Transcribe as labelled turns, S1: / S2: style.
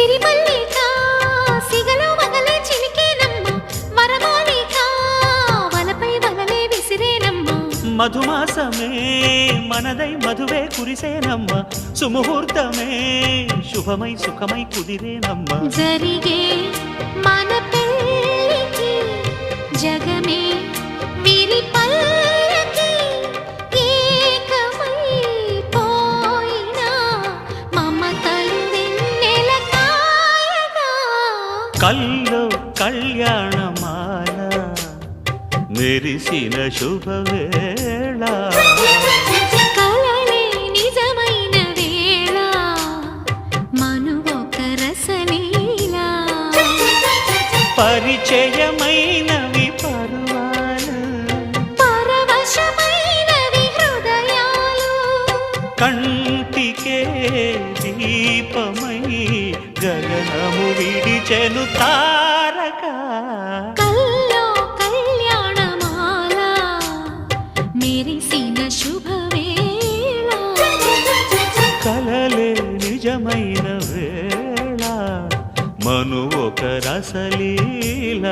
S1: సిరిమల్లిక సిగలో వగలే చిలికేనమ్మ వరమాలిక వలపై వలలే విసిరేనమ్మ
S2: మధుమాసమే మనదై మధువే కురిసేనమ్మ సుముహూర్తమే శుభమై సుఖమై కుదిరేనమ్మ
S1: జరిగే మన పెళ్ళికి జగమే వీరి పల్లకి ఏకమై పోయినా మమతలు వెన్నెల కాయగా
S2: కల్లో కళ్యాణమాల మెరిసిన శుభవేళ
S1: కలలే నిజమైన వేళ మనువొక రసలీలా
S2: పరిచయమైనవి పరువాలు
S1: పరవశమైనవి హృదయాలు
S2: కంటికే దీపమై గగనము విడిచెను తారక
S1: కల్లో కళ్యాణమాల మెరిసిన శుభవేళ
S2: కలలే నిజమైన వేళ మను ఒక రసలీల